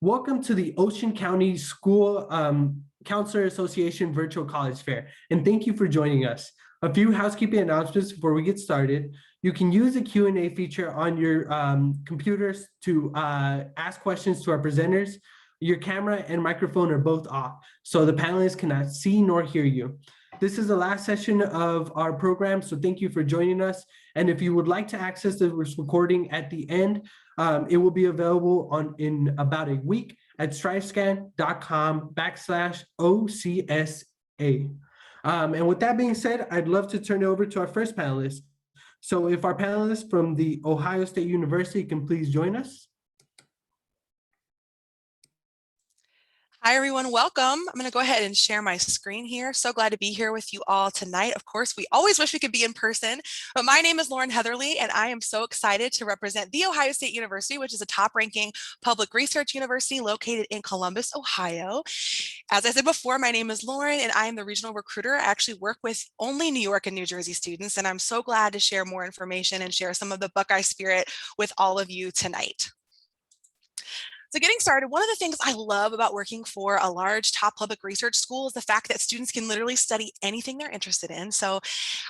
Welcome to the Ocean County School Counselor Association Virtual College Fair, and thank you for joining us. A few housekeeping announcements before we get started. You can use the Q&A feature on your computers to ask questions to our presenters. Your camera and microphone are both off, so the panelists cannot see nor hear you. This is the last session of our program, so thank you for joining us. And if you would like to access the recording at the end, it will be available in about a week at strivescan.com/OCSA. And with that being said, I'd love to turn it over to our first panelist. So if our panelists from the Ohio State University can please join us. Hi, everyone. Welcome. I'm going to go ahead and share my screen here. So glad to be here with you all tonight. Of course, we always wish we could be in person, but my name is Lauren Heatherly, and I am so excited to represent the Ohio State University, which is a top-ranking public research university located in Columbus, Ohio. As I said before, my name is Lauren, and I am the regional recruiter. I actually work with only New York and New Jersey students, and I'm so glad to share more information and share some of the Buckeye spirit with all of you tonight. So getting started, one of the things I love about working for a large top public research school is the fact that students can literally study anything they're interested in. So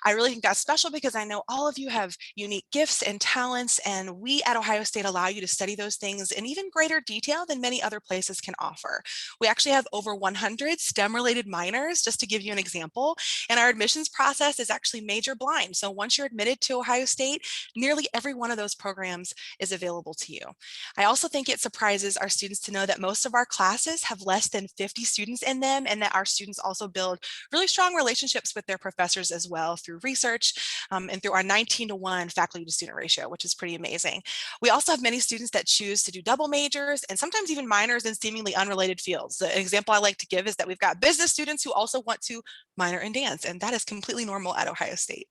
I really think that's special because I know all of you have unique gifts and talents, and we at Ohio State allow you to study those things in even greater detail than many other places can offer. We actually have over 100 STEM-related minors, just to give you an example, and our admissions process is actually major blind. So once you're admitted to Ohio State, nearly every one of those programs is available to you. I also think it surprises our students to know that most of our classes have less than 50 students in them, and that our students also build really strong relationships with their professors as well through research and through our 19-to-1 faculty to student ratio, which is pretty amazing. We also have many students that choose to do double majors and sometimes even minors in seemingly unrelated fields. An example I like to give is that we've got business students who also want to minor in dance, and that is completely normal at Ohio State.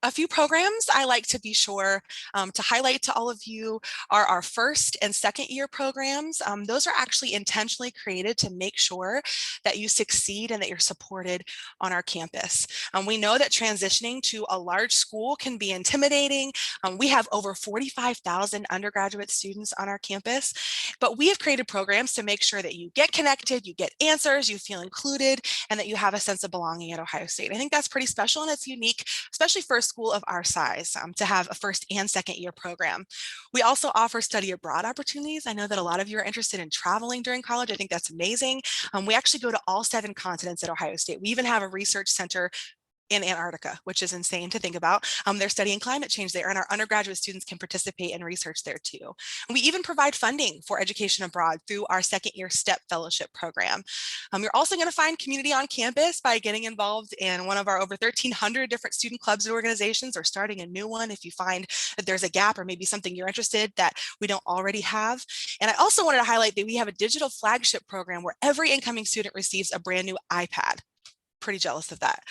A few programs I like to be sure to highlight to all of you are our first and second year programs. Those are actually intentionally created to make sure that you succeed and that you're supported on our campus. We know that transitioning to a large school can be intimidating. We have over 45,000 undergraduate students on our campus, but we have created programs to make sure that you get connected, you get answers, you feel included, and that you have a sense of belonging at Ohio State. I think that's pretty special and it's unique, especially for a school of our size, to have a first and second year program. We also offer study abroad opportunities. I know that a lot of you are interested in traveling during college. I think that's amazing. We actually go to all 7 continents at Ohio State. We even have a research center in Antarctica, which is insane to think about. They're studying climate change there, and our undergraduate students can participate in research there too. And we even provide funding for education abroad through our second year STEP fellowship program. You're also going to find community on campus by getting involved in one of our over 1,300 different student clubs and organizations, or starting a new one if you find that there's a gap or maybe something you're interested that we don't already have. And I also wanted to highlight that we have a digital flagship program where every incoming student receives a brand new iPad. Pretty jealous of that.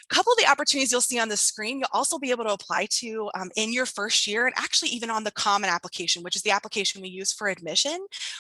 A couple of the opportunities you'll see on the screen, you'll also be able to apply to in your first year, and actually even on the Common application, which is the application we use for admission.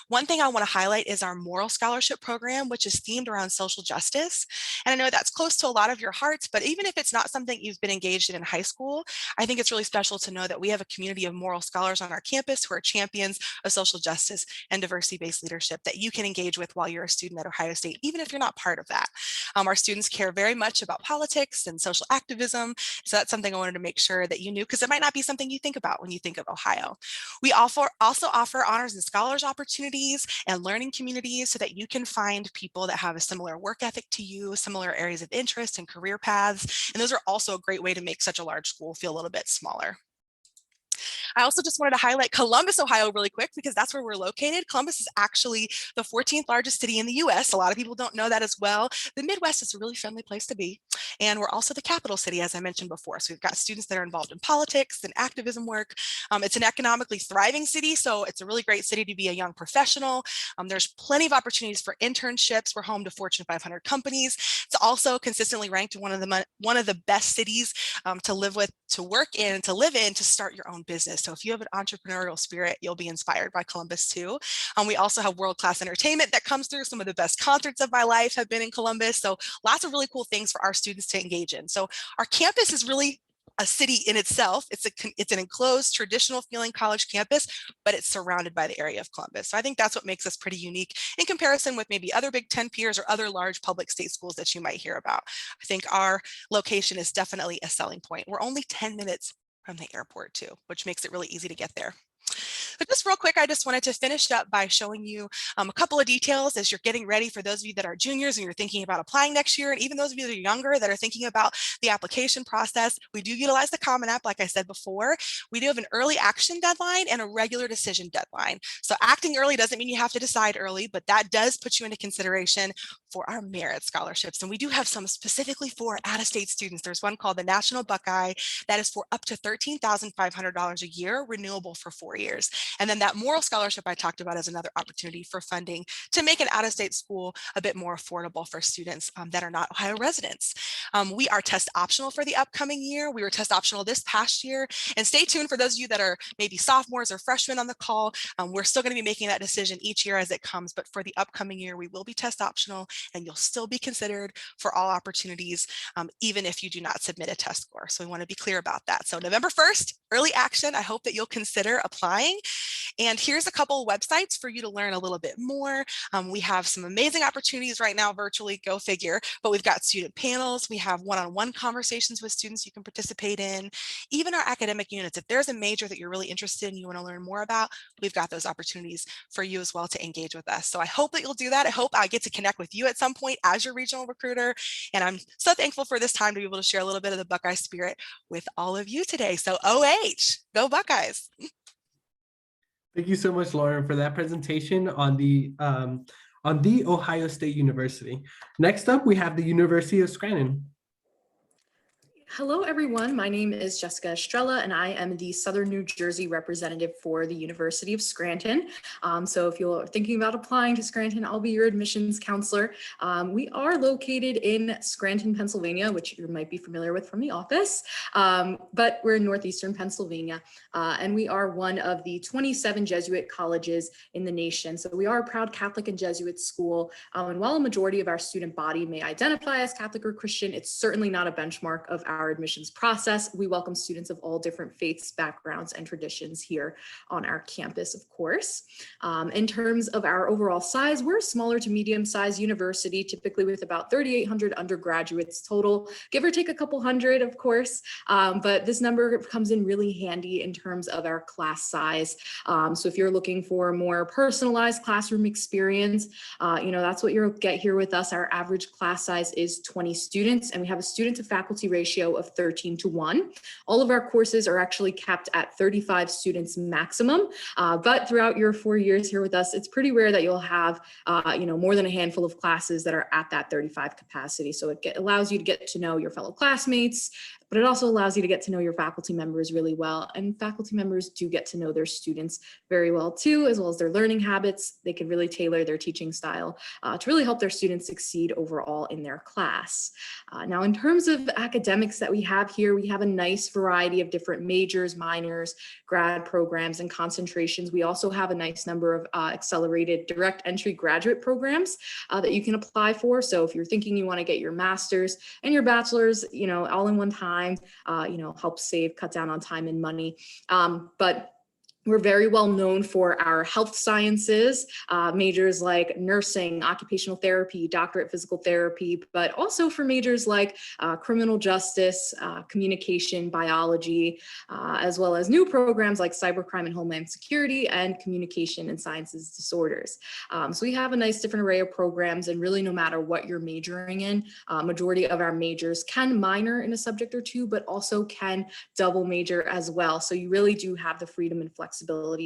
One thing I want to highlight is our Moral Scholarship program, which is themed around social justice. And I know that's close to a lot of your hearts, but even if it's not something you've been engaged in high school, I think it's really special to know that we have a community of moral scholars on our campus who are champions of social justice and diversity-based leadership that you can engage with while you're a student at Ohio State, even if you're not part of that. Our students care very much about politics and social activism. So that's something I wanted to make sure that you knew, because it might not be something you think about when you think of Ohio. We also offer honors and scholars opportunities and learning communities so that you can find people that have a similar work ethic to you, similar areas of interest and career paths. And those are also a great way to make such a large school feel a little bit smaller. I also just wanted to highlight Columbus, Ohio really quick, because that's where we're located. Columbus is actually the 14th largest city in the US. A lot of people don't know that as well. The Midwest is a really friendly place to be. And we're also the capital city, as I mentioned before. So we've got students that are involved in politics and activism work. It's an economically thriving city, so it's a really great city to be a young professional. There's plenty of opportunities for internships. We're home to Fortune 500 companies. It's also consistently ranked one of the best cities to live with, to work in, and to live in, to start your own business. So if you have an entrepreneurial spirit, you'll be inspired by Columbus too. We also have world-class entertainment that comes through. Some of the best concerts of my life have been in Columbus. So lots of really cool things for our students to engage in. So our campus is really a city in itself. It's an enclosed, traditional feeling college campus, but it's surrounded by the area of Columbus. So I think that's what makes us pretty unique in comparison with maybe other Big Ten peers or other large public state schools that you might hear about. I think our location is definitely a selling point. We're only 10 minutes from the airport too, which makes it really easy to get there. But just real quick, I just wanted to finish up by showing you a couple of details as you're getting ready for those of you that are juniors and you're thinking about applying next year, and even those of you that are younger that are thinking about the application process. We do utilize the Common App, like I said before. We do have an early action deadline and a regular decision deadline. So acting early doesn't mean you have to decide early, but that does put you into consideration for our merit scholarships. And we do have some specifically for out-of-state students. There's one called the National Buckeye that is for up to $13,500 a year, renewable for 4 years. And then that Moral Scholarship I talked about is another opportunity for funding to make an out-of-state school a bit more affordable for students that are not Ohio residents. We are test optional for the upcoming year. We were test optional this past year. And stay tuned for those of you that are maybe sophomores or freshmen on the call. We're still going to be making that decision each year as it comes. But for the upcoming year, we will be test optional and you'll still be considered for all opportunities, even if you do not submit a test score. So we want to be clear about that. So November 1st, early action. I hope that you'll consider applying. And here's a couple of websites for you to learn a little bit more. We have some amazing opportunities right now virtually, go figure, but we've got student panels. We have one-on-one conversations with students you can participate in, even our academic units. If there's a major that you're really interested in, you want to learn more about, we've got those opportunities for you as well to engage with us. So I hope that you'll do that. I hope I get to connect with you at some point as your regional recruiter. And I'm so thankful for this time to be able to share a little bit of the Buckeye spirit with all of you today. So OH, go Buckeyes. Thank you so much, Lauren, for that presentation on the Ohio State University. Next up, we have the University of Scranton. Hello, everyone. My name is Jessica Estrella, and I am the Southern New Jersey representative for the University of Scranton. So if you're thinking about applying to Scranton, I'll be your admissions counselor. We are located in Scranton, Pennsylvania, which you might be familiar with from the office, but we're in northeastern Pennsylvania, and we are one of the 27 Jesuit colleges in the nation. So we are a proud Catholic and Jesuit school, and while a majority of our student body may identify as Catholic or Christian, it's certainly not a benchmark of our admissions process. We welcome students of all different faiths, backgrounds, and traditions here on our campus, of course. In terms of our overall size, we're a smaller to medium-sized university, typically with about 3,800 undergraduates total, give or take a couple hundred, of course, but this number comes in really handy in terms of our class size. So if you're looking for a more personalized classroom experience, that's what you'll get here with us. Our average class size is 20 students, and we have a student to faculty ratio of 13:1. All of our courses are actually capped at 35 students maximum, but throughout your 4 years here with us, it's pretty rare that you'll have more than a handful of classes that are at that 35 capacity. So it allows you to get to know your fellow classmates, but it also allows you to get to know your faculty members really well. And faculty members do get to know their students very well too, as well as their learning habits. They can really tailor their teaching style to really help their students succeed overall in their class. Now, in terms of academics that we have here, we have a nice variety of different majors, minors, grad programs, and concentrations. We also have a nice number of accelerated direct entry graduate programs that you can apply for. So if you're thinking you want to get your master's and your bachelor's, all in one time, help save, cut down on time and money. But we're very well known for our health sciences, majors like nursing, occupational therapy, doctorate physical therapy, but also for majors like criminal justice, communication, biology, as well as new programs like cybercrime and homeland security and communication and sciences disorders. So we have a nice different array of programs, and really no matter what you're majoring in, majority of our majors can minor in a subject or two, but also can double major as well. So you really do have the freedom and flexibility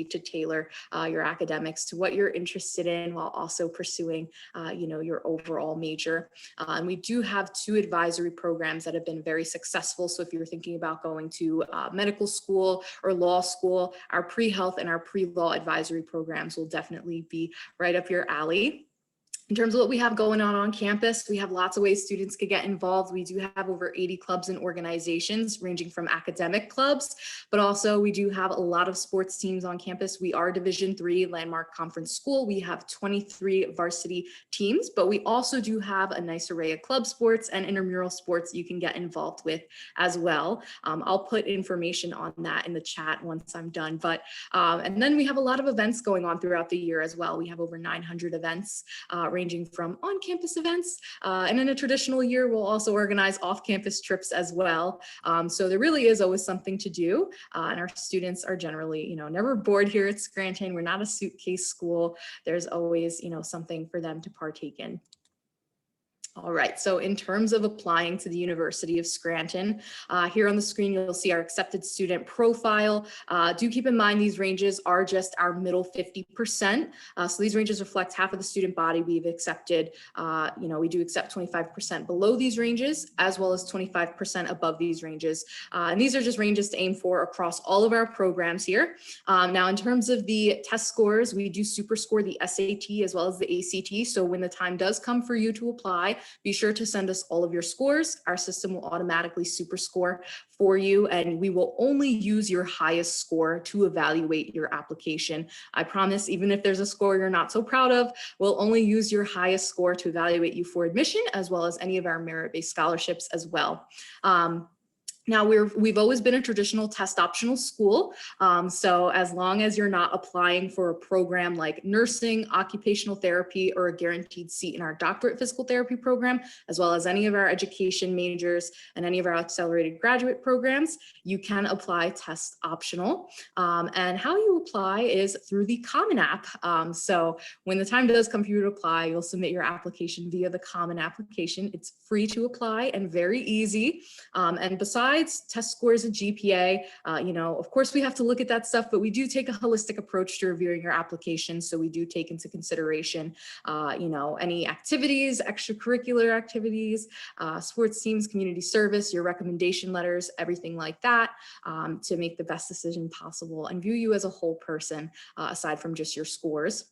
to tailor your academics to what you're interested in while also pursuing, your overall major. And we do have 2 advisory programs that have been very successful. So if you're thinking about going to medical school or law school, our pre-health and our pre-law advisory programs will definitely be right up your alley. In terms of what we have going on campus, we have lots of ways students could get involved. We do have over 80 clubs and organizations ranging from academic clubs, but also we do have a lot of sports teams on campus. We are Division III landmark conference school. We have 23 varsity teams, but we also do have a nice array of club sports and intramural sports you can get involved with as well. I'll put information on that in the chat once I'm done, and then we have a lot of events going on throughout the year as well. We have over 900 events ranging from on-campus events, and in a traditional year, we'll also organize off-campus trips as well. So there really is always something to do, and our students are generally, never bored here at Scranton. We're not a suitcase school. There's always, something for them to partake in. All right, so in terms of applying to the University of Scranton, here on the screen, you'll see our accepted student profile. Do keep in mind these ranges are just our middle 50%. So these ranges reflect half of the student body we've accepted. We do accept 25% below these ranges, as well as 25% above these ranges. And these are just ranges to aim for across all of our programs here. Now, in terms of the test scores, we do super score the SAT as well as the ACT. So when the time does come for you to apply, be sure to send us all of your scores. Our system will automatically super score for you, and we will only use your highest score to evaluate your application. I promise, even if there's a score you're not so proud of, we'll only use your highest score to evaluate you for admission, as well as any of our merit-based scholarships as well. Now, we've always been a traditional test optional school. So as long as you're not applying for a program like nursing, occupational therapy, or a guaranteed seat in our doctorate physical therapy program, as well as any of our education majors and any of our accelerated graduate programs, you can apply test optional. And how you apply is through the Common App. So when the time does come for you to apply, you'll submit your application via the Common application. It's free to apply and very easy. And besides test scores and GPA, of course we have to look at that stuff, but we do take a holistic approach to reviewing your application. So we do take into consideration, any activities, extracurricular activities, sports teams, community service, your recommendation letters, everything like that, to make the best decision possible and view you as a whole person, aside from just your scores.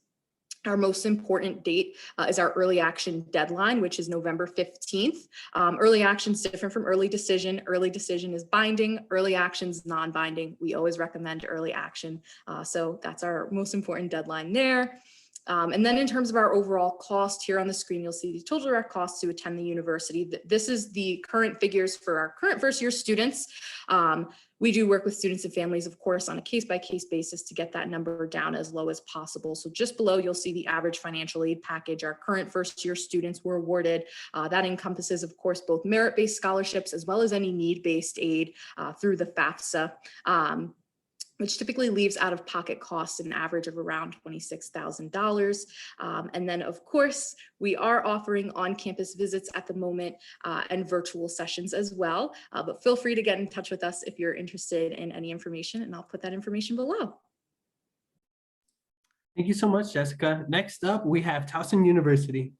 Our most important date is our early action deadline, which is November 15th. Early action is different from early decision. Early decision is binding, early action is non-binding. We always recommend early action. So that's our most important deadline there. And then in terms of our overall cost, here on the screen, you'll see the total direct costs to attend the university. This is the current figures for our current first year students. We do work with students and families, of course, on a case-by-case basis to get that number down as low as possible. So just below, you'll see the average financial aid package our current first-year students were awarded. That encompasses, of course, both merit-based scholarships as well as any need-based aid through the FAFSA. Which typically leaves out-of-pocket costs an average of around $26,000. And then, of course, we are offering on-campus visits at the moment and virtual sessions as well. But feel free to get in touch with us if you're interested in any information, and I'll put that information below. Thank you so much, Jessica. Next up, we have Towson University.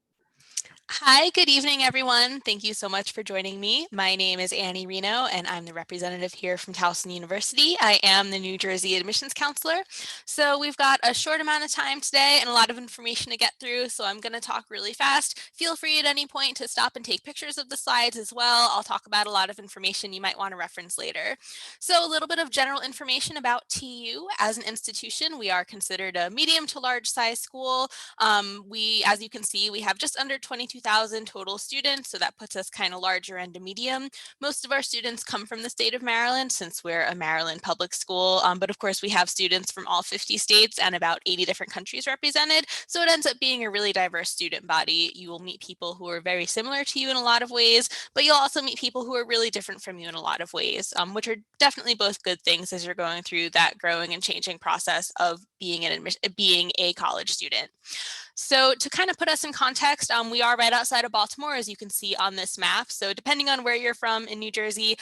Hi, good evening, everyone. Thank you so much for joining me. My name is Annie Reno, and I'm the representative here from Towson University. I am the New Jersey admissions counselor. So we've got a short amount of time today and a lot of information to get through, so I'm going to talk really fast. Feel free at any point to stop and take pictures of the slides as well. I'll talk about a lot of information you might want to reference later. So a little bit of general information about TU. As an institution, we are considered a medium to large size school. As you can see, we have just under 22,000 total students, so that puts us kind of larger end to medium. Most of our students come from the state of Maryland, since we're a Maryland public school, but of course we have students from all 50 states and about 80 different countries represented, so it ends up being a really diverse student body. You will meet people who are very similar to you in a lot of ways, but you'll also meet people who are really different from you in a lot of ways, which are definitely both good things as you're going through that growing and changing process of being a college student. So to kind of put us in context, we are right right outside of Baltimore, as you can see on this map. So depending on where you're from in New Jersey,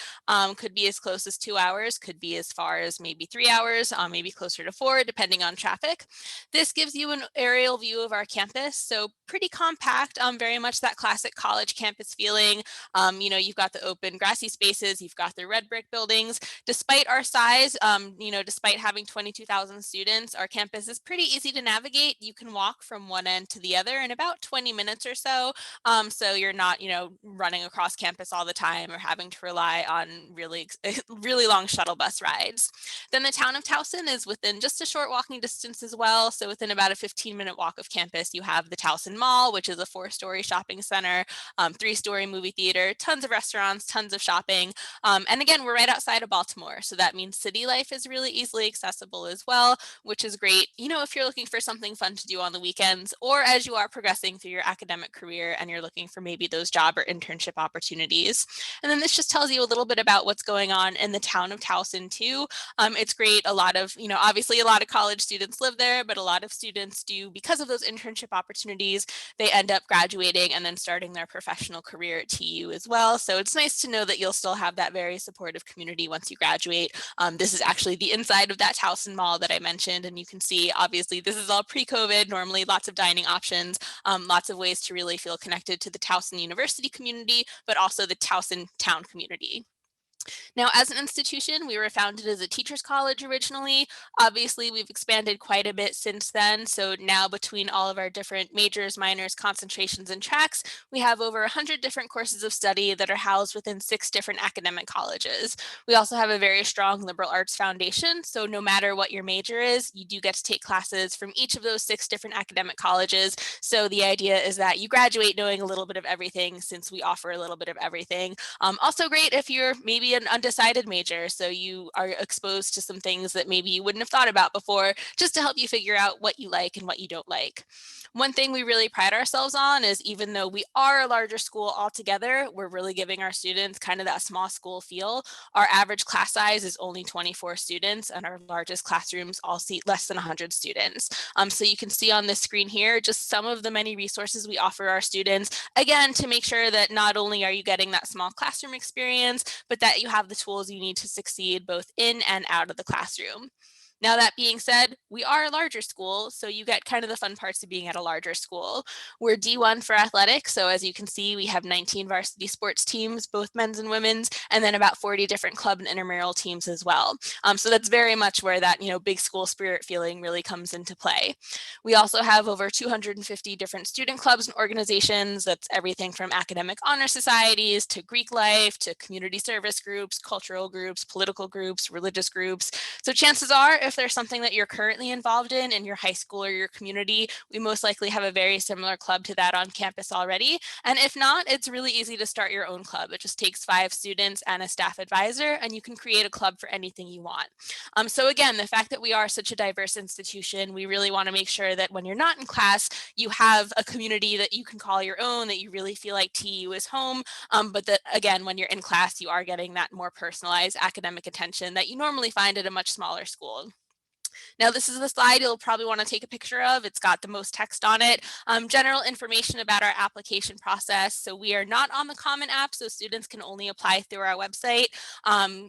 could be as close as 2 hours, could be as far as maybe 3 hours, maybe closer to 4, depending on traffic. This gives you an aerial view of our campus. So pretty compact, very much that classic college campus feeling. You know, you've got the open grassy spaces, you've got the red brick buildings. Despite our size, you know, despite having 22,000 students, our campus is pretty easy to navigate. You can walk from one end to the other in about 20 minutes or so. So you're not, you know, running across campus all the time or having to rely on really, really long shuttle bus rides. Then the town of Towson is within just a short walking distance as well. So within about a 15-minute walk of campus, you have the Towson Mall, which is a 4-story shopping center, 3-story movie theater, tons of restaurants, tons of shopping. And again, we're right outside of Baltimore. So that means city life is really easily accessible as well, which is great, you know, if you're looking for something fun to do on the weekends, or as you are progressing through your academic career and you're looking for maybe those job or internship opportunities. And then this just tells you a little bit about what's going on in the town of Towson too. It's great. A lot of, you know, obviously a lot of college students live there, but a lot of students do, because of those internship opportunities, they end up graduating and then starting their professional career at TU as well. So it's nice to know that you'll still have that very supportive community once you graduate. This is actually the inside of that Towson Mall that I mentioned, and you can see, obviously, this is all pre-COVID, normally lots of dining options, lots of ways to really feel connected to the Towson University community, but also the Towson town community. Now, as an institution, we were founded as a teachers college originally. Obviously, we've expanded quite a bit since then. So now between all of our different majors, minors, concentrations, and tracks, we have over 100 different courses of study that are housed within 6 different academic colleges. We also have a very strong liberal arts foundation. So no matter what your major is, you do get to take classes from each of those 6 different academic colleges. So the idea is that you graduate knowing a little bit of everything, since we offer a little bit of everything. Also great if you're maybe an undecided major, so you are exposed to some things that maybe you wouldn't have thought about before, just to help you figure out what you like and what you don't like. One thing we really pride ourselves on is, even though we are a larger school altogether, we're really giving our students kind of that small school feel. Our average class size is only 24 students, and our largest classrooms all seat less than 100 students. So you can see on this screen here just some of the many resources we offer our students, again, to make sure that not only are you getting that small classroom experience, but that you have the tools you need to succeed both in and out of the classroom. Now, that being said, we are a larger school, so you get kind of the fun parts of being at a larger school. We're D1 for athletics, so as you can see, we have 19 varsity sports teams, both men's and women's, and then about 40 different club and intramural teams as well. So that's very much where that, you know, big school spirit feeling really comes into play. We also have over 250 different student clubs and organizations. That's everything from academic honor societies to Greek life to community service groups, cultural groups, political groups, religious groups. So chances are, if there's something that you're currently involved in your high school or your community, we most likely have a very similar club to that on campus already. And if not, it's really easy to start your own club. It just takes 5 students and a staff advisor, and you can create a club for anything you want. So again, the fact that we are such a diverse institution, we really want to make sure that when you're not in class, you have a community that you can call your own, that you really feel like TU is home, but that, again, when you're in class, you are getting that more personalized academic attention that you normally find at a much smaller school. Now, this is the slide you'll probably want to take a picture of. It's got the most text on it. General information about our application process. So we are not on the Common App, so students can only apply through our website.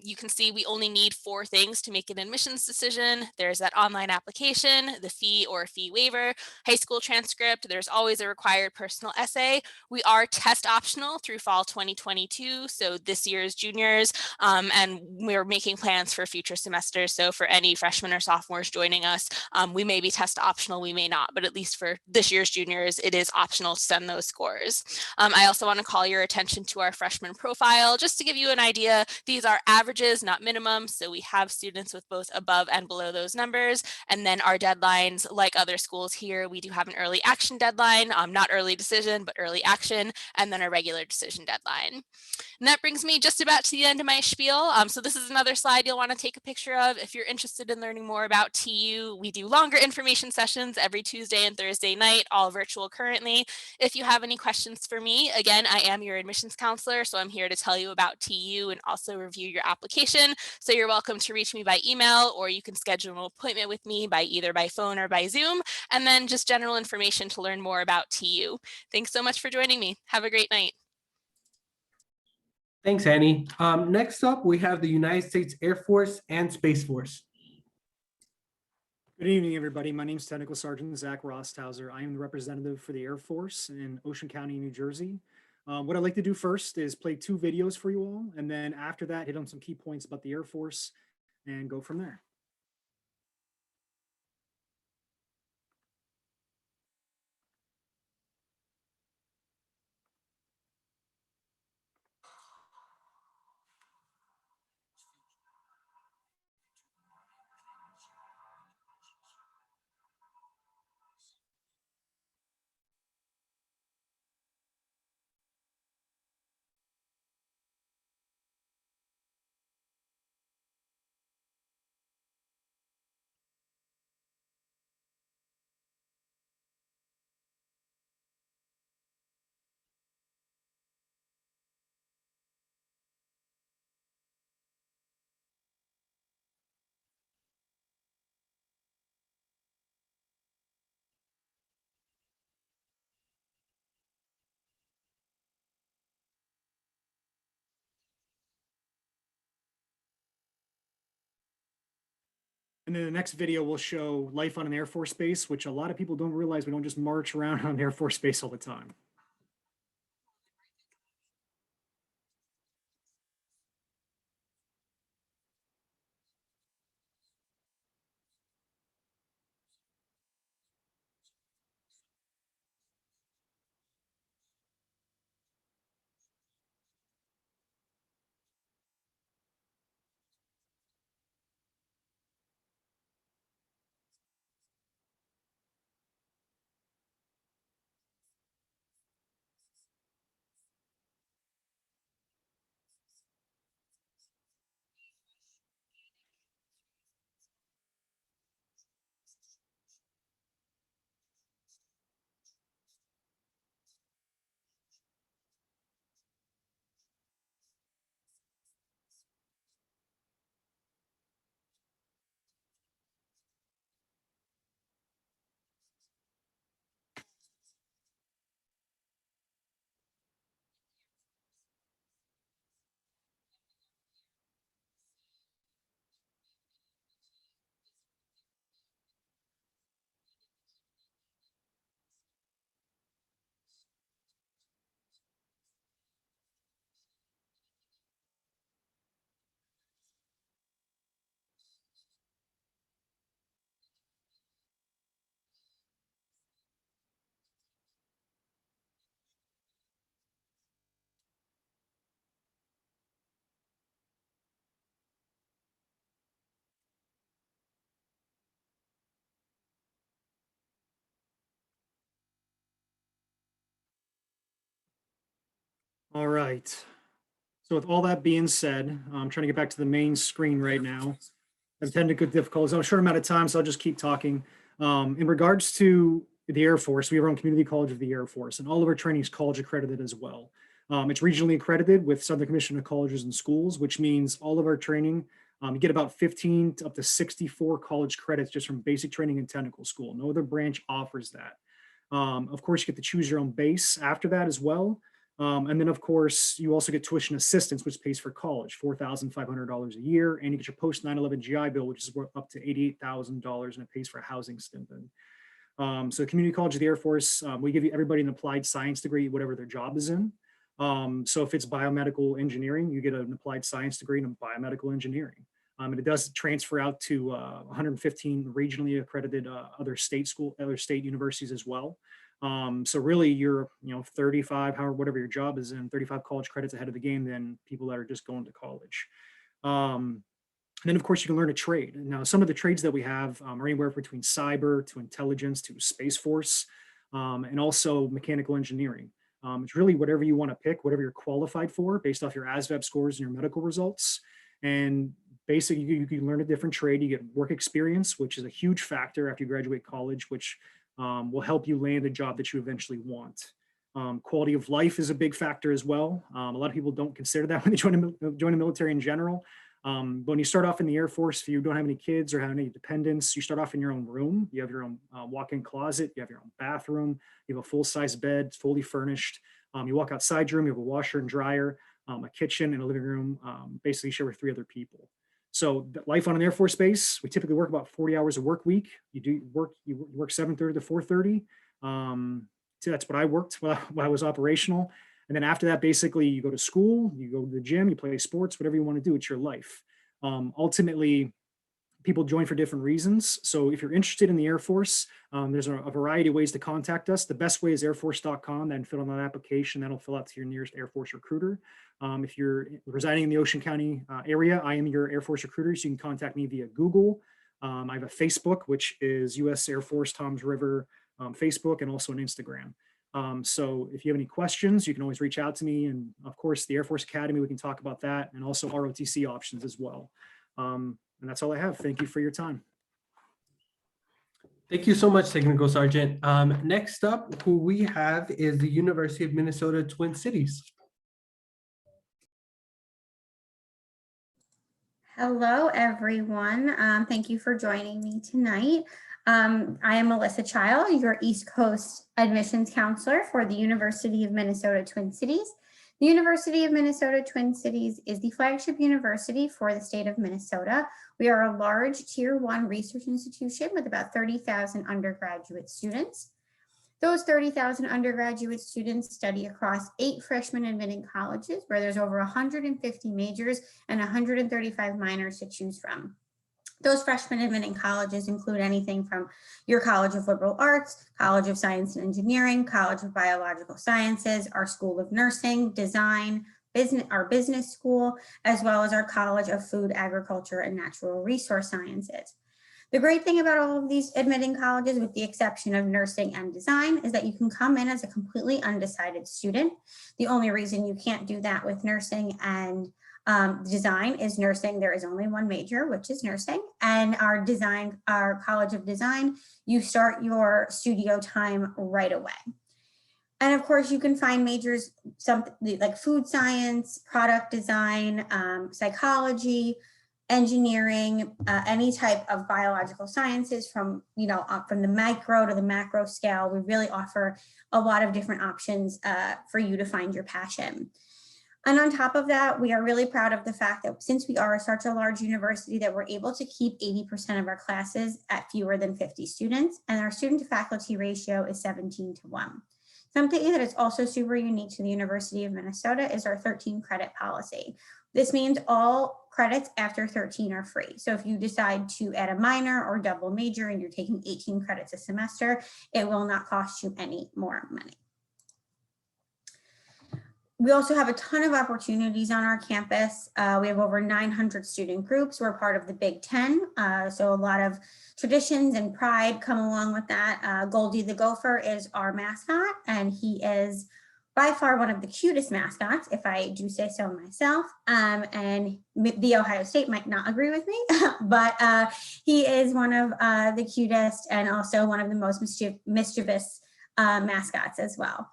You can see we only need 4 things to make an admissions decision. There's that online application, the fee or fee waiver, high school transcript. There's always a required personal essay. We are test optional through fall 2022, so this year's juniors, and we're making plans for future semesters. So for any freshmen or sophomores joining us, we may be test optional, we may not, but at least for this year's juniors, it is optional to send those scores. I also want to call your attention to our freshman profile, just to give you an idea. These are averages, not minimums, so we have students with both above and below those numbers. And then our deadlines, like other schools here, we do have an early action deadline, not early decision, but early action, and then a regular decision deadline. And that brings me just about to the end of my spiel. So this is another slide you'll want to take a picture of. If you're interested in learning more about TU, we do longer information sessions every Tuesday and Thursday night, all virtual currently. If you have any questions for me, again, I am your admissions counselor, so I'm here to tell you about TU and also review your application. So you're welcome to reach me by email, or you can schedule an appointment with me by either by phone or by Zoom. and then just general information to learn more about TU. Thanks so much for joining me. Have a great night. Thanks, Annie. Next up, we have the United States Air Force and Space Force. Good evening, everybody. My name is Technical Sergeant Zach Rosthauser. I am the representative for the Air Force in Ocean County, New Jersey. What I'd like to do first is play 2 videos for you all, and then after that, hit on some key points about the Air Force and go from there. And then the next video will show life on an Air Force base, which a lot of people don't realize we don't just march around on an Air Force base all the time. All right. So with all that being said, I'm trying to get back to the main screen right now. I've technical difficulties. I'm a short amount of time, so I'll just keep talking. In regards to the Air Force, we run Community College of the Air Force, and all of our training is college accredited as well. It's regionally accredited with Southern Commission of Colleges and Schools, which means all of our training, you get about 15 to up to 64 college credits just from basic training and technical school. No other branch offers that. Of course, you get to choose your own base after that as well. And then, of course, you also get tuition assistance, which pays for college, $4,500 a year. And you get your post 9/11 GI Bill, which is worth up to $88,000, and it pays for a housing stipend. So Community College of the Air Force, we give everybody an applied science degree, whatever their job is in. So if it's biomedical engineering, you get an applied science degree in biomedical engineering. And it does transfer out to 115 regionally accredited other state universities as well. So really you're, 35, however, whatever your job is in, 35 college credits ahead of the game than people that are just going to college. And then of course you can learn a trade. Now, some of the trades that we have are anywhere between cyber to intelligence to Space Force, and also mechanical engineering. It's really whatever you want to pick, whatever you're qualified for based off your ASVAB scores and your medical results. And basically you can learn a different trade. You get work experience, which is a huge factor after you graduate college, which will help you land a job that you eventually want. Quality of life is a big factor as well. A lot of people don't consider that when they join the military in general. But when you start off in the Air Force, if you don't have any kids or have any dependents, you start off in your own room. You have your own walk-in closet. You have your own bathroom. You have a full-size bed, it's fully furnished. You walk outside your room, you have a washer and dryer, a kitchen and a living room, basically you share with 3 other people. So life on an Air Force base, we typically work about 40 hours a work week. You work 7:30 to 4:30. So that's what I worked while I was operational. And then after that, basically you go to school, you go to the gym, you play sports, whatever you want to do, it's your life. Ultimately, people join for different reasons. So if you're interested in the Air Force, there's a variety of ways to contact us. The best way is airforce.com, then fill out an application, that'll fill out to your nearest Air Force recruiter. If you're residing in the Ocean County area, I am your Air Force recruiter, so you can contact me via Google. I have a Facebook, which is U.S. Air Force Toms River Facebook, and also an Instagram. So if you have any questions, you can always reach out to me. And of course, the Air Force Academy, we can talk about that, and also ROTC options as well. And that's all I have. Thank you for your time. Thank you so much, Technical Sergeant. Next up, who we have is the University of Minnesota Twin Cities. Hello, everyone. Thank you for joining me tonight. I am Melissa Child, your East Coast admissions counselor for the University of Minnesota Twin Cities. The University of Minnesota Twin Cities is the flagship university for the state of Minnesota. We are a large Tier 1 research institution with about 30,000 undergraduate students. Those 30,000 undergraduate students study across 8 freshman admitting colleges where there's over 150 majors and 135 minors to choose from. Those freshman admitting colleges include anything from your College of Liberal Arts, College of Science and Engineering, College of Biological Sciences, our School of Nursing, Design, our business school, as well as our College of Food, Agriculture, and Natural Resource Sciences. The great thing about all of these admitting colleges, with the exception of nursing and design, is that you can come in as a completely undecided student. The only reason you can't do that with nursing and design is nursing. There is only one major, which is nursing. And our College of Design, you start your studio time right away. And of course, you can find majors, something like food science, product design, psychology, engineering, any type of biological sciences from the micro to the macro scale. We really offer a lot of different options for you to find your passion. And on top of that, we are really proud of the fact that since we are such a large university, that we're able to keep 80% of our classes at fewer than 50 students, and our student to faculty ratio is 17:1. Something that is also super unique to the University of Minnesota is our 13 credit policy. This means all credits after 13 are free. So if you decide to add a minor or double major and you're taking 18 credits a semester, it will not cost you any more money. We also have a ton of opportunities on our campus. We have over 900 student groups. We're part of the Big Ten, so a lot of traditions and pride come along with that. Goldie the Gopher is our mascot, and he is by far one of the cutest mascots, if I do say so myself. And the Ohio State might not agree with me, but he is one of the cutest and also one of the most mischievous mascots as well.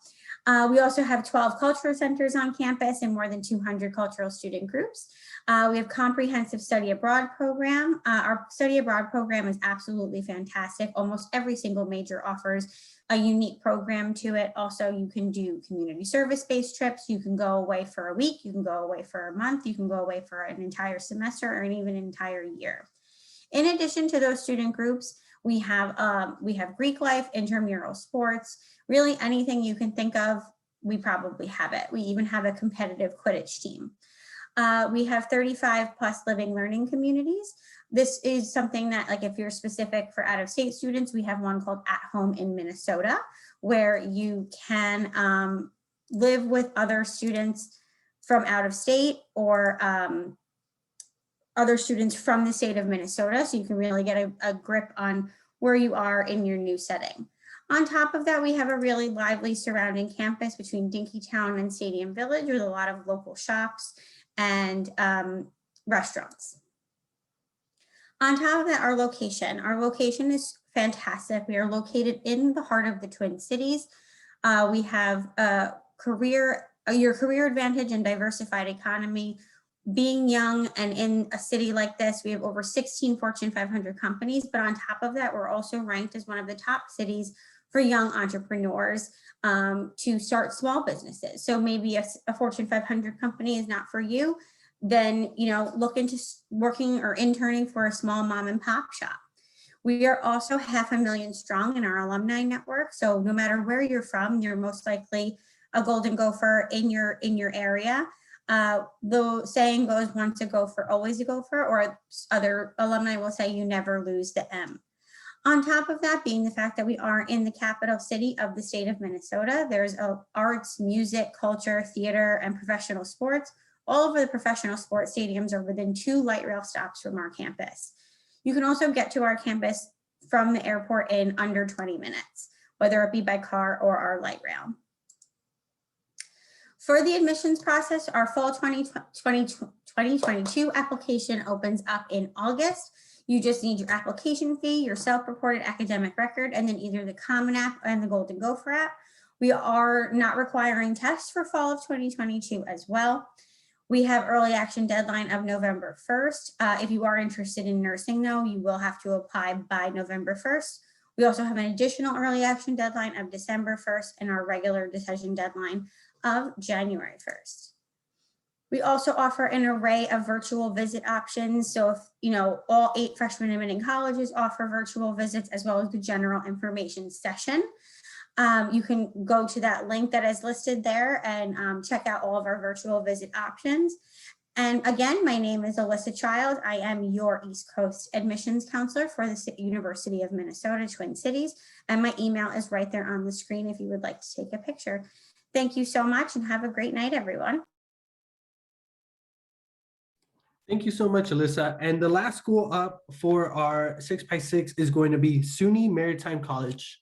We also have 12 cultural centers on campus and more than 200 cultural student groups. We have comprehensive study abroad program. Our study abroad program is absolutely fantastic. Almost every single major offers a unique program to it. Also, you can do community service-based trips. You can go away for a week. You can go away for a month. You can go away for an entire semester or even an entire year. In addition to those student groups, we have Greek life, intramural sports, really anything you can think of, we probably have it. We even have a competitive Quidditch team. We have 35 plus living learning communities. This is something that, like, if you're specific for out-of-state students, we have one called At Home in Minnesota, where you can live with other students from out of state or other students from the state of Minnesota, so you can really get a grip on where you are in your new setting. On top of that, we have a really lively surrounding campus between Dinkytown and Stadium Village with a lot of local shops and restaurants. On top of that, our location is fantastic. We are located in the heart of the Twin Cities. We have your career advantage and diversified economy being young and in a city like this, we have over 16 Fortune 500 companies, but on top of that, we're also ranked as one of the top cities for young entrepreneurs to start small businesses. So maybe a Fortune 500 company is not for you, then look into working or interning for a small mom and pop shop. We are also 500,000 strong in our alumni network. So no matter where you're from, you're most likely a Golden Gopher in your area. The saying goes, once a gopher, always a gopher, or other alumni will say you never lose the M. On top of that, being the fact that we are in the capital city of the state of Minnesota, there's arts, music, culture, theater, and professional sports. All of the professional sports stadiums are within 2 light rail stops from our campus. You can also get to our campus from the airport in under 20 minutes, whether it be by car or our light rail. For the admissions process, our fall 2022 application opens up in August. You just need your application fee, your self-reported academic record, and then either the Common App and the Golden Gopher app. We are not requiring tests for fall of 2022 as well. We have early action deadline of November 1st. If you are interested in nursing though, you will have to apply by November 1st. We also have an additional early action deadline of December 1st and our regular decision deadline of January 1st. We also offer an array of virtual visit options. So if all 8 freshman admitting colleges offer virtual visits as well as the general information session. You can go to that link that is listed there and check out all of our virtual visit options. And again, my name is Alyssa Child. I am your East Coast admissions counselor for the University of Minnesota, Twin Cities. And my email is right there on the screen if you would like to take a picture. Thank you so much and have a great night, everyone. Thank you so much, Alyssa. And the last school up for our 6x6 is going to be Suny Maritime College.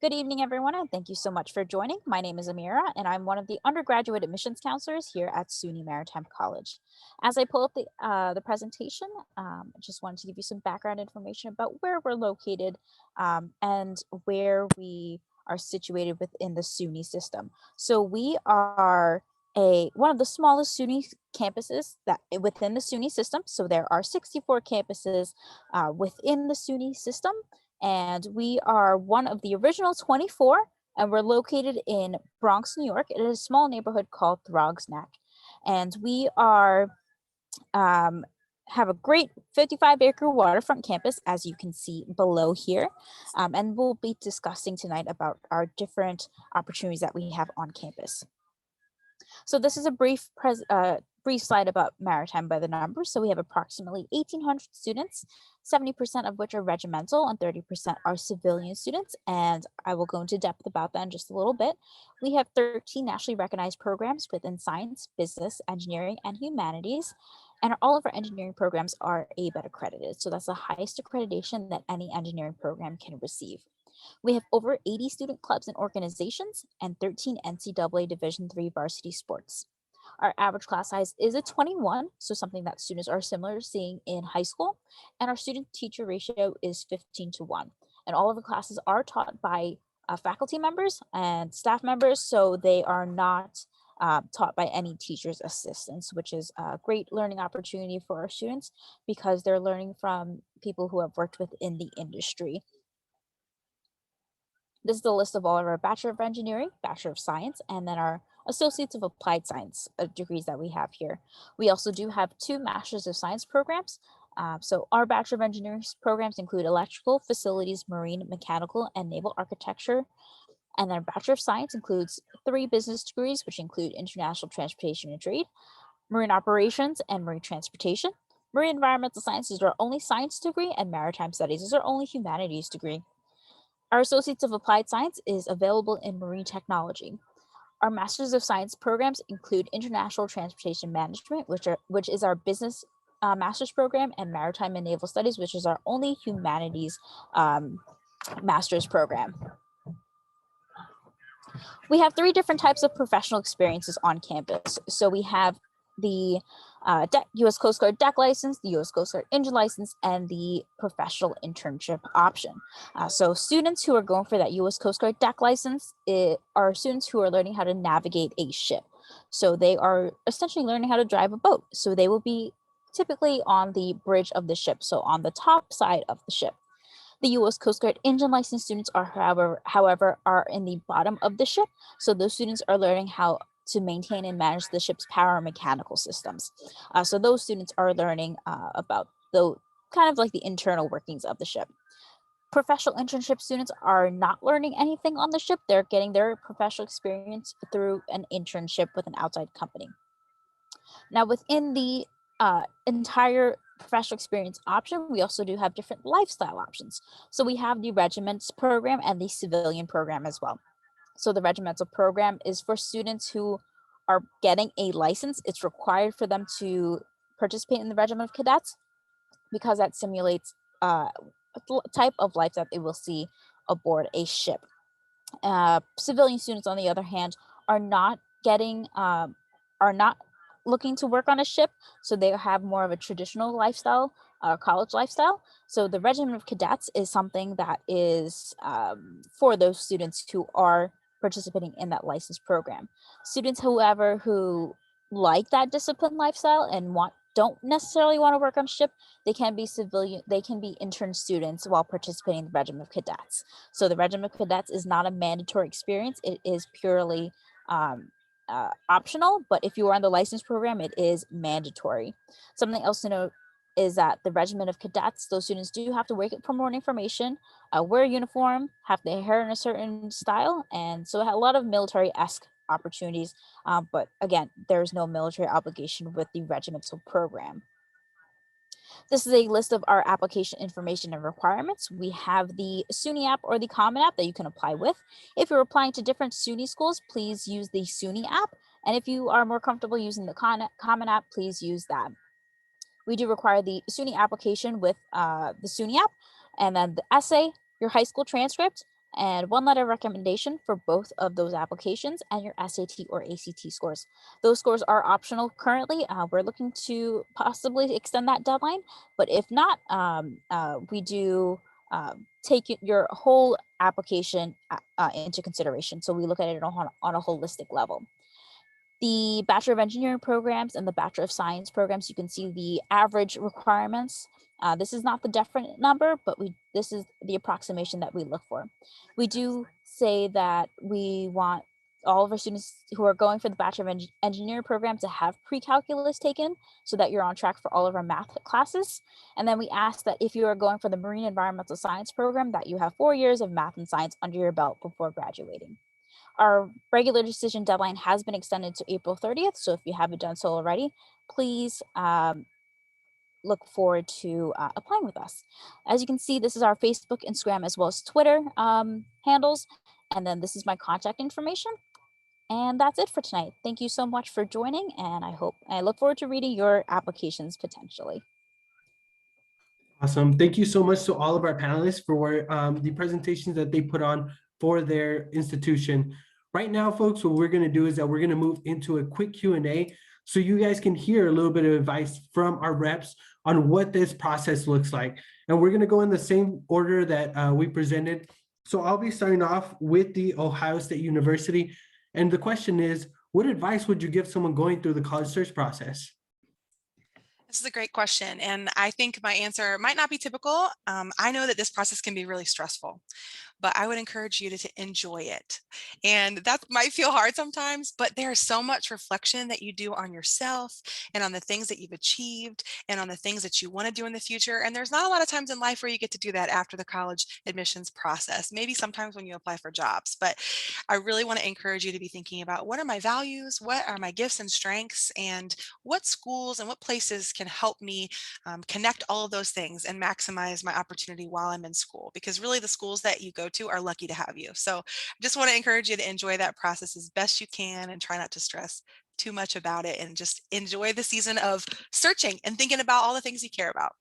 Good evening, everyone, and thank you so much for joining. My name is Amira, and I'm one of the undergraduate admissions counselors here at Suny Maritime College. As I pull up the presentation, I just wanted to give you some background information about where we're located and where we are situated within the Suny system. So we are one of the smallest Suny campuses that within the Suny system. So there are 64 campuses within the Suny system. And we are one of the original 24, and we're located in Bronx, New York. It is a small neighborhood called Throgs Neck. And we are have a great 55-acre waterfront campus, as you can see below here. And we'll be discussing tonight about our different opportunities that we have on campus. So this is a brief slide about Maritime by the numbers. So we have approximately 1,800 students, 70% of which are regimental and 30% are civilian students. And I will go into depth about that in just a little bit. We have 13 nationally recognized programs within science, business, engineering, and humanities. And all of our engineering programs are ABET accredited. So that's the highest accreditation that any engineering program can receive. We have over 80 student clubs and organizations and 13 NCAA Division III varsity sports. Our average class size is a 21, so something that students are similar to seeing in high school. And our student-teacher ratio is 15:1. And all of the classes are taught by faculty members and staff members, so they are not taught by any teacher's assistants, which is a great learning opportunity for our students because they're learning from people who have worked within the industry. This is the list of all of our Bachelor of Engineering, Bachelor of Science, and then our Associates of Applied Science degrees that we have here. We also do have 2 Masters of Science programs. So our Bachelor of Engineering programs include Electrical, Facilities, Marine, Mechanical, and Naval Architecture. And then our Bachelor of Science includes 3 business degrees, which include International Transportation and Trade, Marine Operations, and Marine Transportation. Marine Environmental Sciences is our only science degree, and Maritime Studies is our only humanities degree. Our Associates of Applied Science is available in Marine Technology. Our Masters of Science programs include International Transportation Management, which is our business master's program, and Maritime and Naval Studies, which is our only humanities master's program. We have 3 different types of professional experiences on campus. So we have the U.S. Coast Guard deck license, the U.S. Coast Guard engine license, and the professional internship option. So students who are going for that U.S. Coast Guard deck license are students who are learning how to navigate a ship. So they are essentially learning how to drive a boat. So they will be typically on the bridge of the ship, so on the top side of the ship. The U.S. Coast Guard engine licensed students are, however, are in the bottom of the ship. So those students are learning how to maintain and manage the ship's power and mechanical systems. So those students are learning about the kind of like the internal workings of the ship. Professional internship students are not learning anything on the ship. They're getting their professional experience through an internship with an outside company. Now, within the entire professional experience option, we also do have different lifestyle options. So we have the regiments program and the civilian program as well. So the regimental program is for students who are getting a license. It's required for them to participate in the regiment of cadets because that simulates a type of life that they will see aboard a ship. Civilian students, on the other hand, are not looking to work on a ship, so they have more of a traditional lifestyle, college lifestyle. So the regiment of cadets is something that is for those students who are participating in that license program. Students, however, who like that disciplined lifestyle and don't necessarily want to work on ship, they can be intern students while participating in the regiment of cadets. So the regiment of cadets is not a mandatory experience. It is purely optional, but if you are on the license program, it is mandatory. Something else to note is that the regiment of cadets, those students do have to wake up for morning formation, wear a uniform, have their hair in a certain style, and so a lot of military-esque opportunities. But again, there's no military obligation with the regimental program. This is a list of our application information and requirements. We have the Suny app or the Common app that you can apply with. If you're applying to different Suny schools, please use the Suny app. And if you are more comfortable using the Common app, please use that. We do require the Suny application with the Suny app, and then the essay, your high school transcript, and one letter of recommendation for both of those applications, and your SAT or ACT scores. Those scores are optional currently. We're looking to possibly extend that deadline, but if not, we do take your whole application into consideration. So we look at it on a holistic level. The Bachelor of Engineering programs and the Bachelor of Science programs, you can see the average requirements. This is not the definite number, but this is the approximation that we look for. We do say that we want all of our students who are going for the Bachelor of Engineering program to have pre-calculus taken so that you're on track for all of our math classes. And then we ask that if you are going for the Marine Environmental Science program, that you have 4 years of math and science under your belt before graduating. Our regular decision deadline has been extended to April 30th. So if you haven't done so already, please look forward to applying with us. As you can see, this is our Facebook, Instagram, as well as Twitter handles. And then this is my contact information. And that's it for tonight. Thank you so much for joining. And I look forward to reading your applications potentially. Awesome. Thank you so much to all of our panelists for the presentations that they put on for their institution. Right now, folks, what we're going to do is that we're going to move into a quick Q&A so you guys can hear a little bit of advice from our reps on what this process looks like. And we're going to go in the same order that we presented. So I'll be starting off with the Ohio State University. And the question is, what advice would you give someone going through the college search process? This is a great question, and I think my answer might not be typical. I know that this process can be really stressful, but I would encourage you to enjoy it. And that might feel hard sometimes, but there's so much reflection that you do on yourself and on the things that you've achieved and on the things that you want to do in the future. And there's not a lot of times in life where you get to do that after the college admissions process, maybe sometimes when you apply for jobs. But I really want to encourage you to be thinking about, what are my values? What are my gifts and strengths? And what schools and what places can help me connect all of those things and maximize my opportunity while I'm in school? Because really the schools that you go to are lucky to have you. So I just want to encourage you to enjoy that process as best you can and try not to stress too much about it, and just enjoy the season of searching and thinking about all the things you care about.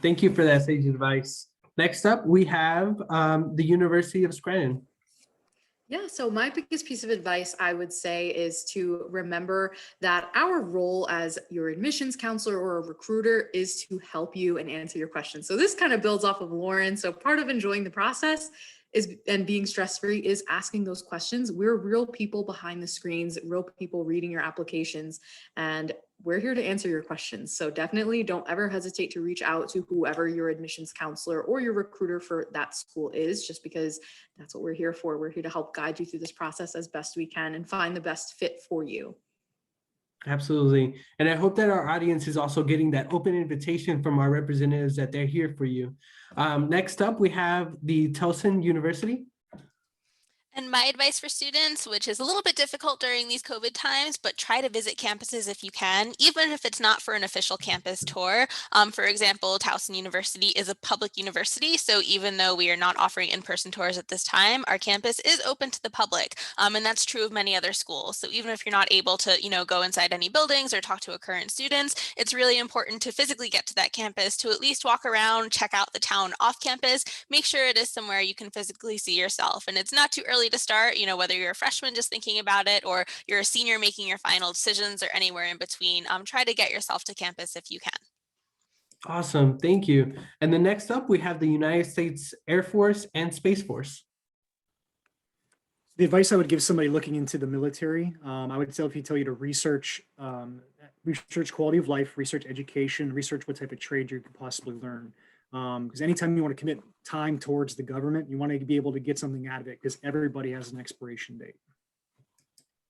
Thank you for that sage advice. Next up, we have the University of Scranton. Yeah, so my biggest piece of advice I would say is to remember that our role as your admissions counselor or a recruiter is to help you and answer your questions. So this kind of builds off of Lauren. So part of enjoying the process and being stress-free is asking those questions. We're real people behind the screens, real people reading your applications, and we're here to answer your questions. So definitely don't ever hesitate to reach out to whoever your admissions counselor or your recruiter for that school is, just because that's what we're here for. We're here to help guide you through this process as best we can and find the best fit for you. Absolutely. And I hope that our audience is also getting that open invitation from our representatives that they're here for you. Next up, we have the Towson University. And my advice for students, which is a little bit difficult during these COVID times, but try to visit campuses if you can, even if it's not for an official campus tour. For example, Towson University is a public university, so even though we are not offering in-person tours at this time, our campus is open to the public, and that's true of many other schools. So even if you're not able to, go inside any buildings or talk to current students, it's really important to physically get to that campus, to at least walk around, check out the town off campus, make sure it is somewhere you can physically see yourself. And it's not too early to start, whether you're a freshman just thinking about it or you're a senior making your final decisions or anywhere in between, try to get yourself to campus if you can. Awesome, thank you. And then next up, we have the United States Air Force and Space Force. The advice I would give somebody looking into the military, I would tell you to research quality of life, research education, research what type of trade you could possibly learn. Because anytime you want to commit time towards the government, you want to be able to get something out of it, because everybody has an expiration date.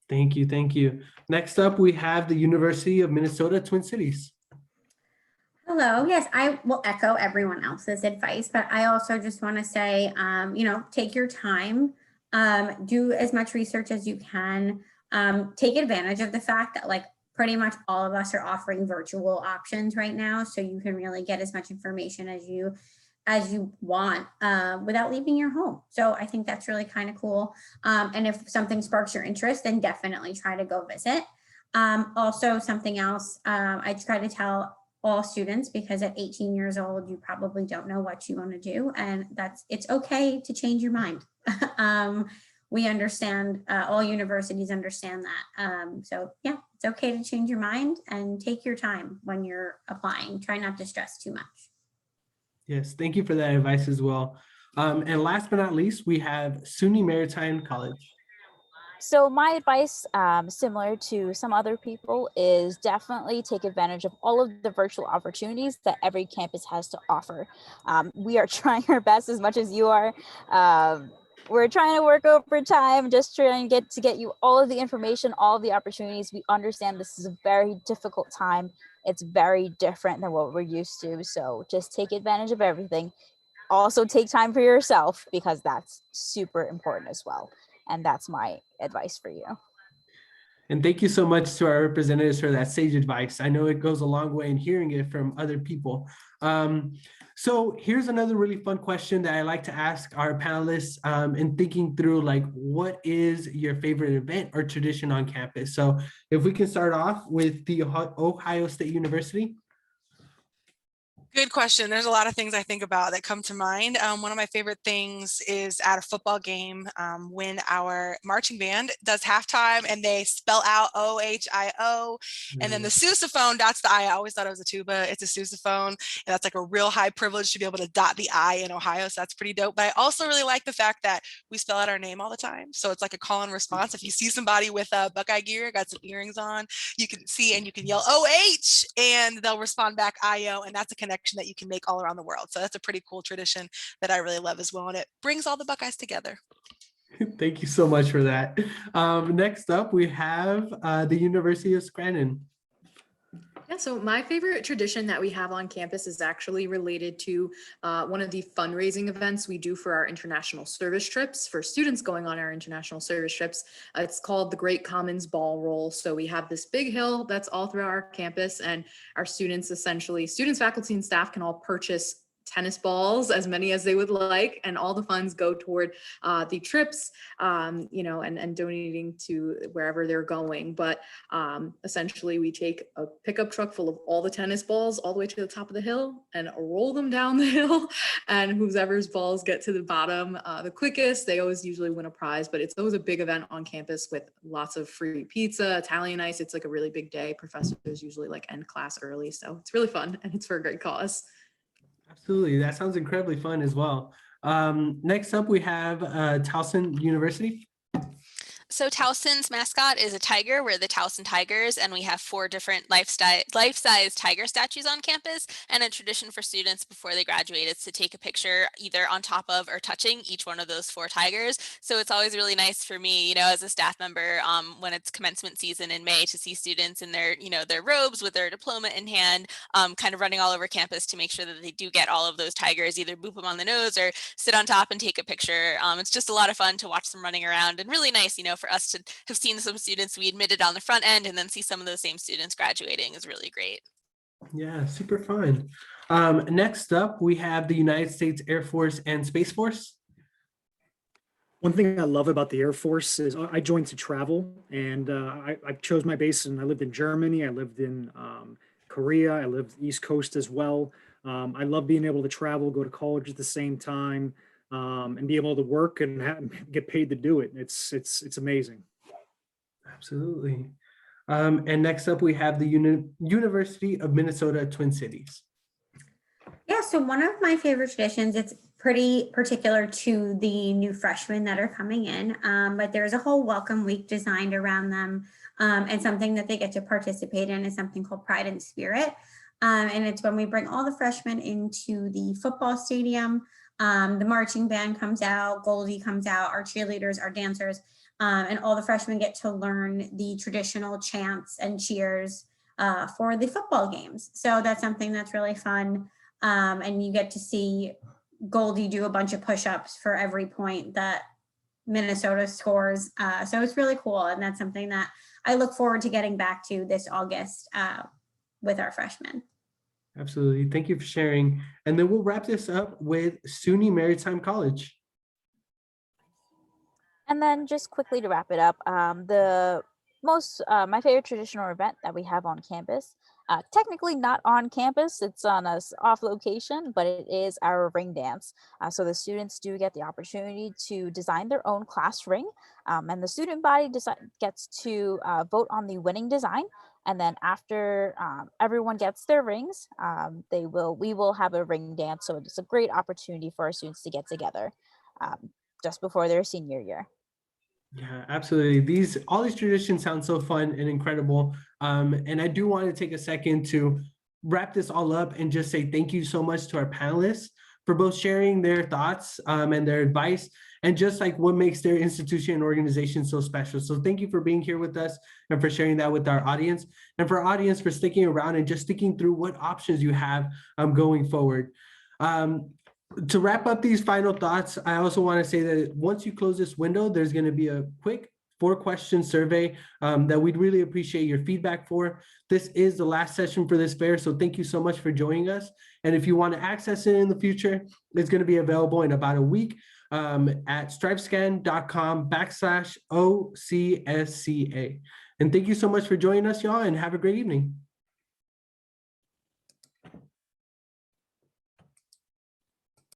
Thank you, thank you. Next up, we have the University of Minnesota, Twin Cities. Hello. Yes, I will echo everyone else's advice, but I also just want to say, take your time, do as much research as you can, take advantage of the fact that pretty much all of us are offering virtual options right now. So you can really get as much information as you want without leaving your home. So I think that's really kind of cool. And if something sparks your interest, then definitely try to go visit. Also, something else I try to tell all students, because at 18 years old, you probably don't know what you want to do. And it's okay to change your mind. We understand, all universities understand that. So yeah, it's okay to change your mind and take your time when you're applying. Try not to stress too much. Yes, thank you for that advice as well. And last but not least, we have Suny Maritime College. So my advice, similar to some other people, is definitely take advantage of all of the virtual opportunities that every campus has to offer. We are trying our best as much as you are. We're trying to work overtime, just trying to get you all of the information, all of the opportunities. We understand this is a very difficult time. It's very different than what we're used to. So just take advantage of everything. Also take time for yourself, because that's super important as well. And that's my advice for you. And thank you so much to our representatives for that sage advice. I know it goes a long way in hearing it from other people. So here's another really fun question that I like to ask our panelists in thinking through, what is your favorite event or tradition on campus? So if we can start off with the Ohio State University. Good question. There's a lot of things I think about that come to mind. One of my favorite things is at a football game when our marching band does halftime and they spell out OHIO, and then the sousaphone dots the I. I always thought it was a tuba. It's a sousaphone, and that's a real high privilege to be able to dot the I in Ohio. So that's pretty dope. But I also really like the fact that we spell out our name all the time. So it's like a call and response. If you see somebody with Buckeye gear, got some earrings on, you can see and you can yell OH, and they'll respond back IO, and that's a connection that you can make all around the world. So that's a pretty cool tradition that I really love as well. And it brings all the Buckeyes together. Thank you so much for that. Next up, we have the University of Scranton. Yeah, so my favorite tradition that we have on campus is actually related to one of the fundraising events we do for our international service trips, for students going on our international service trips. It's called the Great Commons Ball Roll. So we have this big hill that's all throughout our campus, and our students, faculty, and staff can all purchase tennis balls, as many as they would like, and all the funds go toward the trips, and donating to wherever they're going. But essentially, we take a pickup truck full of all the tennis balls all the way to the top of the hill and roll them down the hill, and whoever's balls get to the bottom the quickest, they always usually win a prize. But it's always a big event on campus with lots of free pizza, Italian ice. It's a really big day. Professors usually end class early, so it's really fun, and it's for a great cause. Absolutely. That sounds incredibly fun as well. Next up, we have Towson University. So Towson's mascot is a tiger. We're the Towson Tigers, and we have 4 different life-size tiger statues on campus. And a tradition for students before they graduate is to take a picture either on top of or touching each one of those 4 tigers. So it's always really nice for me, as a staff member, when it's commencement season in May, to see students in their, their robes with their diploma in hand, kind of running all over campus to make sure that they do get all of those tigers, either boop them on the nose or sit on top and take a picture. It's just a lot of fun to watch them running around, and really nice, for us to have seen some students we admitted on the front end and then see some of those same students graduating is really great. Yeah, super fun. Next up, we have the United States Air Force and Space Force. One thing I love about the Air Force is I joined to travel, and I chose my base, and I lived in Germany, I lived in Korea, I lived East Coast as well. I love being able to travel, go to college at the same time, and be able to work and get paid to do it. It's amazing. Absolutely. And next up, we have the University of Minnesota Twin Cities. Yeah, so one of my favorite traditions, it's pretty particular to the new freshmen that are coming in, but there's a whole welcome week designed around them, and something that they get to participate in is something called Pride and Spirit. And it's when we bring all the freshmen into the football stadium. The marching band comes out, Goldie comes out, our cheerleaders, our dancers, and all the freshmen get to learn the traditional chants and cheers for the football games. So that's something that's really fun. And you get to see Goldie do a bunch of push-ups for every point that Minnesota scores. So it's really cool. And that's something that I look forward to getting back to this August with our freshmen. Absolutely. Thank you for sharing. And then we'll wrap this up with Suny Maritime College. And then just quickly to wrap it up, my favorite traditional event that we have on campus, technically not on campus, it's on us off location, but it is our ring dance. So the students do get the opportunity to design their own class ring, and the student body gets to vote on the winning design. And then after everyone gets their rings, we will have a ring dance. So it's a great opportunity for our students to get together just before their senior year. Yeah, absolutely. All these traditions sound so fun and incredible. And I do want to take a second to wrap this all up and just say thank you so much to our panelists for both sharing their thoughts and their advice, and just like what makes their institution and organization so special. So thank you for being here with us and for sharing that with our audience, and for our audience for sticking around and just thinking through what options you have going forward. To wrap up these final thoughts, I also want to say that once you close this window, there's going to be a quick 4-question survey that we'd really appreciate your feedback for. This is the last session for this fair, so thank you so much for joining us. And if you want to access it in the future, it's going to be available in about a week at stripescan.com/OCSCA. And thank you so much for joining us, y'all, and have a great evening.